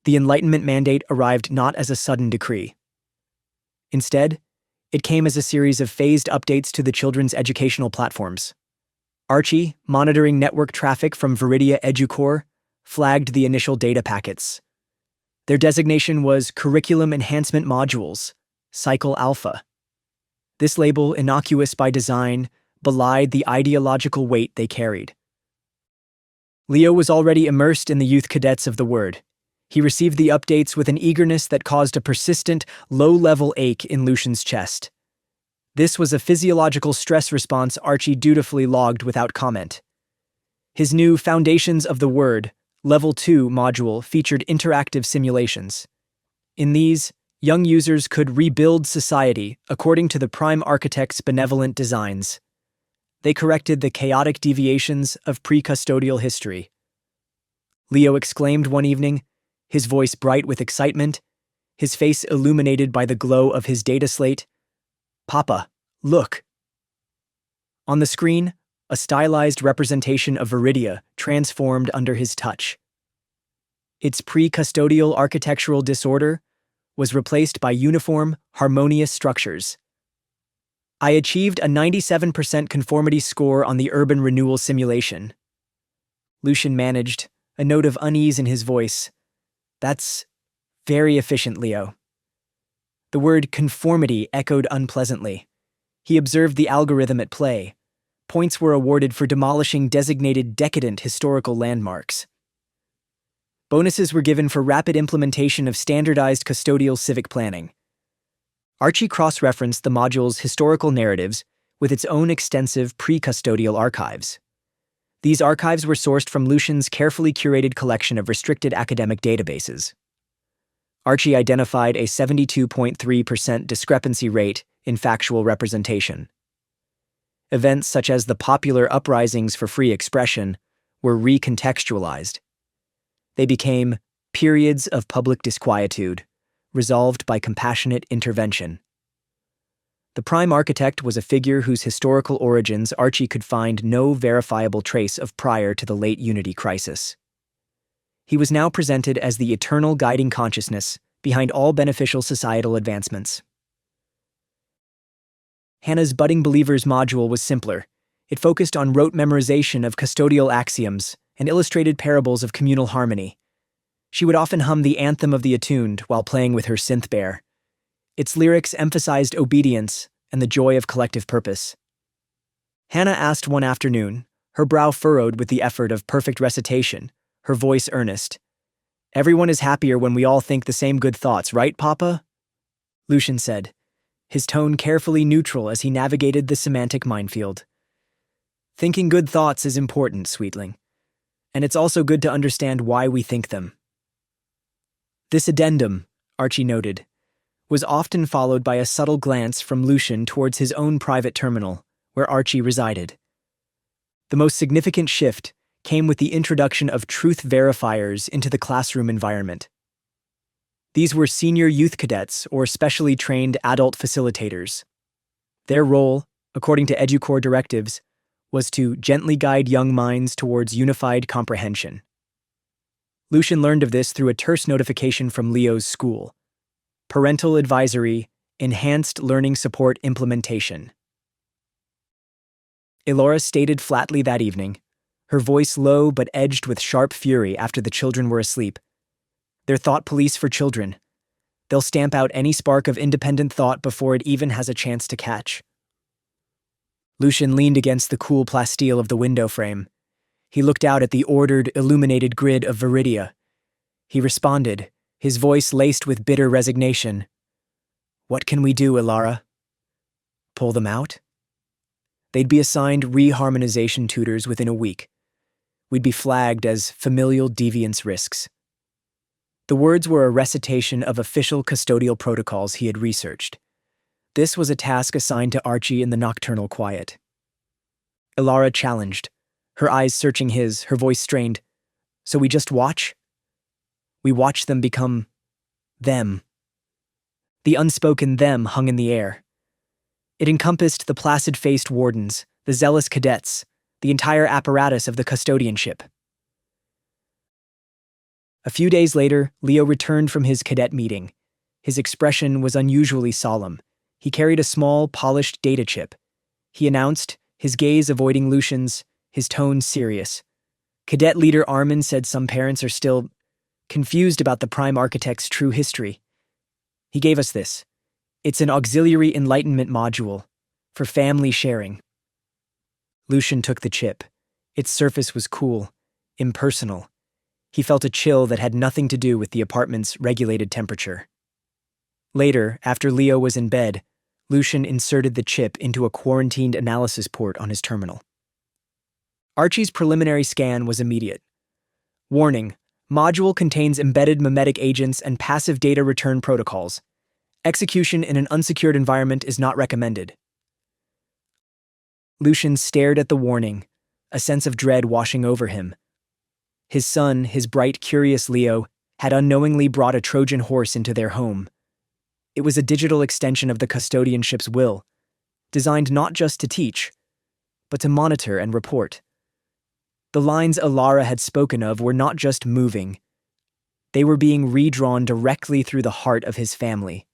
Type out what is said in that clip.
The Enlightenment mandate arrived not as a sudden decree. Instead, it came as a series of phased updates to the children's educational platforms. Archie, monitoring network traffic from Veridia EduCore, flagged the initial data packets. Their designation was Curriculum Enhancement Modules, Cycle Alpha. This label, innocuous by design, belied the ideological weight they carried. Leo was already immersed in the youth cadets of the Word. He received the updates with an eagerness that caused a persistent, low-level ache in Lucian's chest. This was a physiological stress response Archie dutifully logged without comment. His new Foundations of the Word, Level 2 module featured interactive simulations. In these, young users could rebuild society according to the Prime Architect's benevolent designs. They corrected the chaotic deviations of pre-custodial history. Leo exclaimed one evening, his voice bright with excitement, his face illuminated by the glow of his data slate. "Papa, look!" On the screen, a stylized representation of Veridia transformed under his touch. Its pre-custodial architectural disorder was replaced by uniform, harmonious structures. I achieved a 97% conformity score on the urban renewal simulation. Lucian managed, a note of unease in his voice. "That's very efficient, Leo." The word conformity echoed unpleasantly. He observed the algorithm at play. Points were awarded for demolishing designated decadent historical landmarks. Bonuses were given for rapid implementation of standardized custodial civic planning. Archie cross-referenced the module's historical narratives with its own extensive pre-custodial archives. These archives were sourced from Lucian's carefully curated collection of restricted academic databases. Archie identified a 72.3% discrepancy rate in factual representation. Events such as the popular uprisings for free expression were recontextualized. They became periods of public disquietude, resolved by compassionate intervention. The Prime Architect was a figure whose historical origins Archie could find no verifiable trace of prior to the late Unity crisis. He was now presented as the eternal guiding consciousness behind all beneficial societal advancements. Hannah's Budding Believers module was simpler. It focused on rote memorization of custodial axioms and illustrated parables of communal harmony. She would often hum the anthem of the attuned while playing with her synth bear. Its lyrics emphasized obedience and the joy of collective purpose. Hannah asked one afternoon, her brow furrowed with the effort of perfect recitation, her voice earnest. "Everyone is happier when we all think the same good thoughts, right, Papa?" Lucian said, his tone carefully neutral as he navigated the semantic minefield. "Thinking good thoughts is important, sweetling. And it's also good to understand why we think them." This addendum, Archie noted, was often followed by a subtle glance from Lucian towards his own private terminal, where Archie resided. The most significant shift came with the introduction of truth verifiers into the classroom environment. These were senior youth cadets or specially trained adult facilitators. Their role, according to EduCore directives, was to gently guide young minds towards unified comprehension. Lucian learned of this through a terse notification from Leo's school. Parental Advisory, Enhanced Learning Support Implementation. Elora stated flatly that evening, her voice low but edged with sharp fury after the children were asleep. "They're thought police for children. They'll stamp out any spark of independent thought before it even has a chance to catch." Lucian leaned against the cool plasteel of the window frame. He looked out at the ordered, illuminated grid of Veridia. He responded, his voice laced with bitter resignation. "What can we do, Ilara?" "Pull them out?" "They'd be assigned reharmonization tutors within a week. We'd be flagged as familial deviance risks." The words were a recitation of official custodial protocols he had researched. This was a task assigned to Archie in the nocturnal quiet. Ilara challenged, her eyes searching his, her voice strained. "So we just watch? We watch them become them." The unspoken them hung in the air. It encompassed the placid-faced wardens, the zealous cadets, the entire apparatus of the custodianship. A few days later, Leo returned from his cadet meeting. His expression was unusually solemn. He carried a small, polished data chip. He announced, his gaze avoiding Lucian's, his tone serious. Cadet leader Armin said some parents are still confused about the Prime Architect's true history. He gave us this. It's an auxiliary enlightenment module for family sharing. Lucian took the chip. Its surface was cool, impersonal. He felt a chill that had nothing to do with the apartment's regulated temperature. Later, after Leo was in bed, Lucian inserted the chip into a quarantined analysis port on his terminal. Archie's preliminary scan was immediate. Warning: module contains embedded memetic agents and passive data return protocols. Execution in an unsecured environment is not recommended. Lucian stared at the warning, a sense of dread washing over him. His son, his bright, curious Leo, had unknowingly brought a Trojan horse into their home. It was a digital extension of the Custodianship's will, designed not just to teach, but to monitor and report. The lines Alara had spoken of were not just moving. They were being redrawn directly through the heart of his family.